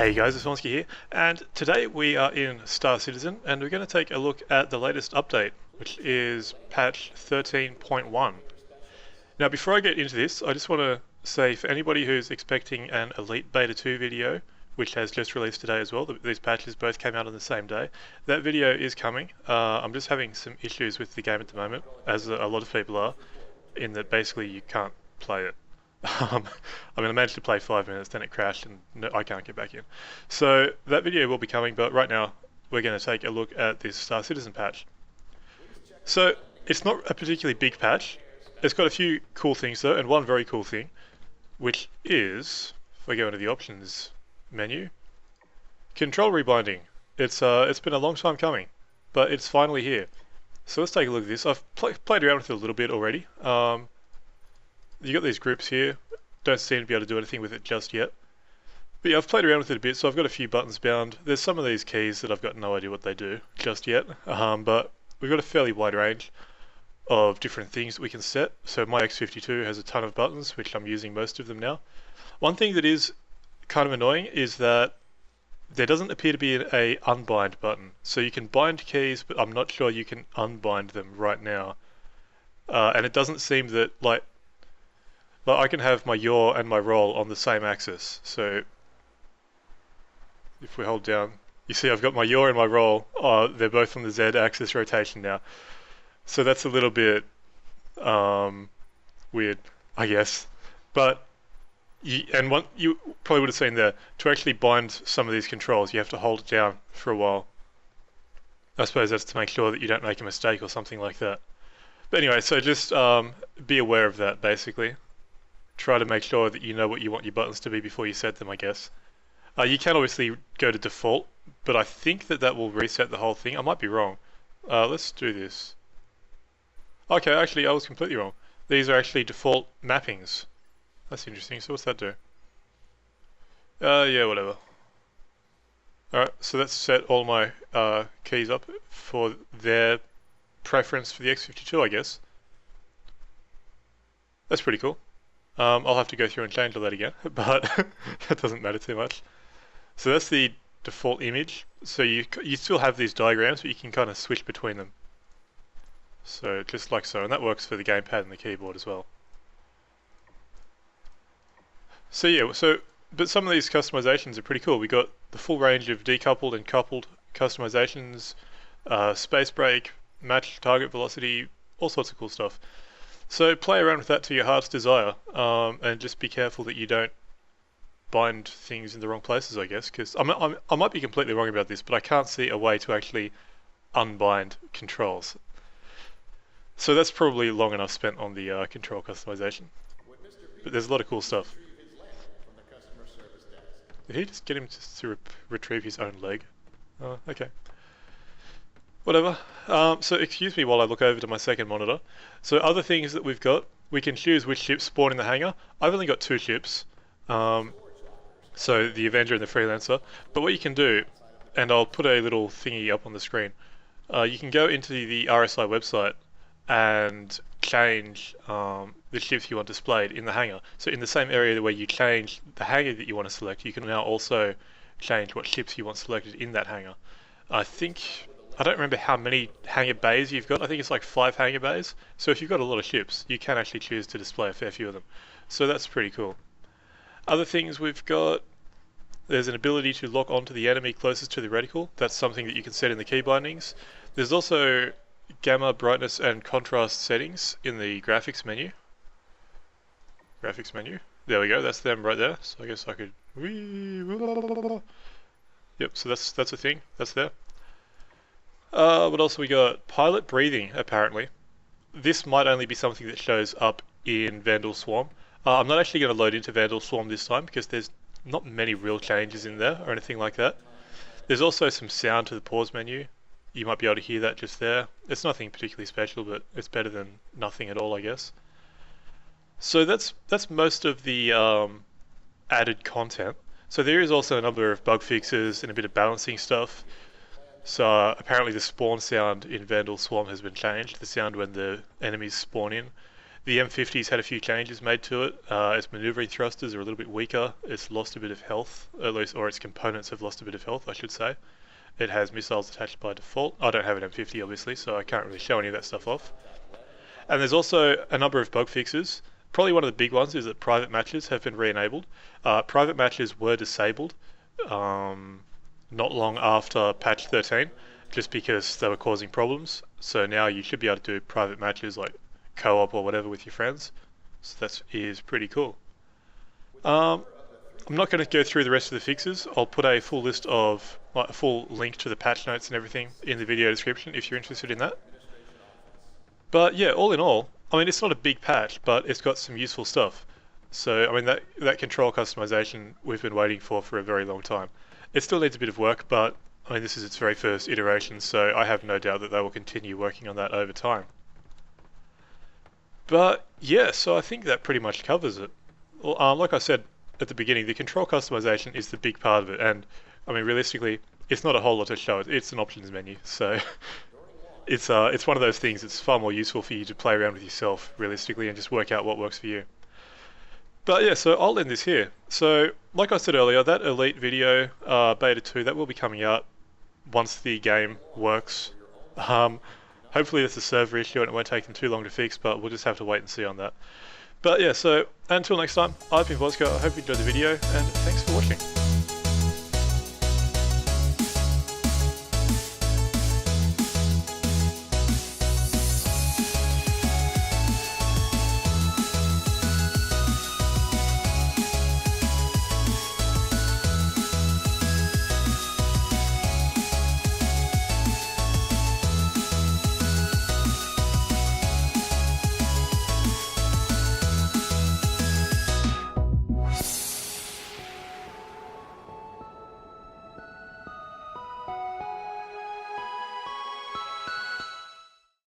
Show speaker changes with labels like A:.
A: Hey guys, it's Vonsky here, and today we are in Star Citizen, and we're going to take a look at the latest update, which is patch 13.1. Now, before I get into this, I just want to say for anybody who's expecting an Elite Beta 2 video, which has just released today as well, these patches both came out on the same day, that video is coming. I'm just having some issues with the game at the moment, as a lot of people are, in that basically you can't play it. I managed to play 5 minutes, then it crashed, and no, I can't get back in. So that video will be coming, but right now we're going to take a look at this Star Citizen patch. So it's not a particularly big patch. It's got a few cool things though, and one very cool thing, which is, if we go into the options menu, control rebinding. It's been a long time coming, but it's finally here. So let's take a look at this. I've played around with it a little bit already. You got these groups here. Don't seem to be able to do anything with it just yet. But yeah, I've played around with it a bit, so I've got a few buttons bound. There's some of these keys that I've got no idea what they do just yet, but we've got a fairly wide range of different things that we can set. So my X52 has a ton of buttons, which I'm using most of them now. One thing that is kind of annoying is that there doesn't appear to be a unbind button. So you can bind keys, but I'm not sure you can unbind them right now. And it doesn't seem that, like I can have my yaw and my roll on the same axis. So if we hold down, you see I've got my yaw and my roll. They're both on the Z axis rotation now. So that's a little bit weird, I guess. But you probably would have seen there, to actually bind some of these controls, you have to hold it down for a while. I suppose that's to make sure that you don't make a mistake or something like that. But anyway, so just be aware of that, basically. Try to make sure that you know what you want your buttons to be before you set them, I guess. You can obviously go to default, but I think that will reset the whole thing. I might be wrong. Let's do this. Okay, actually, I was completely wrong. These are actually default mappings. That's interesting. So what's that do? Yeah, whatever. Alright, so that's set all my keys up for their preference for the X52, I guess. That's pretty cool. I'll have to go through and change all that again, but that doesn't matter too much. So that's the default image. So you still have these diagrams, but you can kind of switch between them. So just like so, and that works for the gamepad and the keyboard as well. So yeah, but some of these customizations are pretty cool. We got the full range of decoupled and coupled customizations, space brake, match target velocity, all sorts of cool stuff. So play around with that to your heart's desire, and just be careful that you don't bind things in the wrong places, I guess, because I might be completely wrong about this, but I can't see a way to actually unbind controls. So that's probably long enough spent on the control customization. But there's a lot of cool stuff. Did he just get him to retrieve his own leg? Oh, okay. Whatever. So excuse me while I look over to my second monitor. So other things that we've got, we can choose which ships spawn in the hangar. I've only got 2 ships, so the Avenger and the Freelancer. But what you can do, and I'll put a little thingy up on the screen, you can go into the RSI website and change the ships you want displayed in the hangar. So in the same area where you change the hangar that you want to select, you can now also change what ships you want selected in that hangar. I don't remember how many hangar bays you've got. I think it's like 5 hangar bays. So if you've got a lot of ships, you can actually choose to display a fair few of them. So that's pretty cool. Other things we've got, there's an ability to lock onto the enemy closest to the reticle. That's something that you can set in the key bindings. There's also gamma, brightness and contrast settings in the graphics menu. Graphics menu. There we go, that's them right there. So I guess I could... Yep, so that's a thing. That's there. What else we got? Pilot breathing, apparently. This might only be something that shows up in Vandal Swarm. I'm not actually going to load into Vandal Swarm this time because there's not many real changes in there or anything like that. There's also some sound to the pause menu. You might be able to hear that just there. It's nothing particularly special, but it's better than nothing at all, I guess. So that's most of the added content. So there is also a number of bug fixes and a bit of balancing stuff. So apparently the spawn sound in Vandal Swarm has been changed, the sound when the enemies spawn in. The M50's had a few changes made to it. Its maneuvering thrusters are a little bit weaker. It's lost a bit of health, at least, or its components have lost a bit of health, I should say. It has missiles attached by default. I don't have an M50 obviously, so I can't really show any of that stuff off. And there's also a number of bug fixes. Probably one of the big ones is that private matches have been re-enabled. Private matches were disabled not long after patch 13, just because they were causing problems. So now you should be able to do private matches like co-op or whatever with your friends. So that is pretty cool. I'm not going to go through the rest of the fixes. I'll put a full list of, like, a full link to the patch notes and everything in the video description if you're interested in that. But yeah, all in all, I mean, it's not a big patch, but it's got some useful stuff. So, I mean, that control customization we've been waiting for a very long time. It still needs a bit of work, but I mean, this is its very first iteration, so I have no doubt that they will continue working on that over time. But yeah, so I think that pretty much covers it. Well, like I said at the beginning, the control customization is the big part of it, and I mean, realistically, it's not a whole lot to show. It's an options menu, so it's one of those things that's far more useful for you to play around with yourself, realistically, and just work out what works for you. But yeah, so I'll end this here. So, like I said earlier, that Elite video, Beta 2, that will be coming out once the game works. Hopefully it's a server issue and it won't take them too long to fix, but we'll just have to wait and see on that. But yeah, so until next time, I've been Vozka. I hope you enjoyed the video, and thanks for watching.